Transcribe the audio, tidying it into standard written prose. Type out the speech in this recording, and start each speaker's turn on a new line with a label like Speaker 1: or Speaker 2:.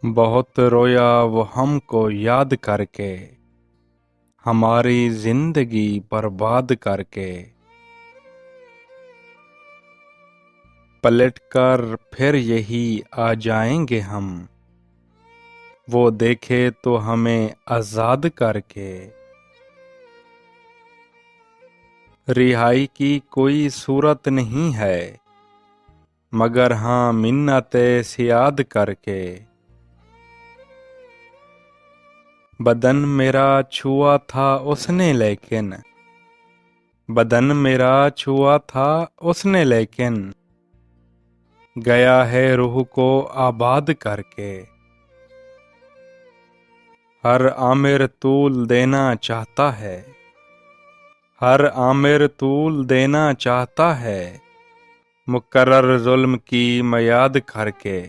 Speaker 1: बहुत रोया वो हमको याद करके, हमारी जिंदगी बर्बाद करके। पलट कर फिर यही आ जाएंगे हम, वो देखे तो हमें आज़ाद करके। रिहाई की कोई सूरत नहीं है, मगर हाँ मिन्नते से याद करके। बदन मेरा छुआ था उसने लेकिन, बदन मेरा छुआ था उसने लेकिन, गया है रूह को आबाद करके। हर आमिर तूल देना चाहता है, हर आमिर तूल देना चाहता है, मुकर्रर जुल्म की मयाद करके।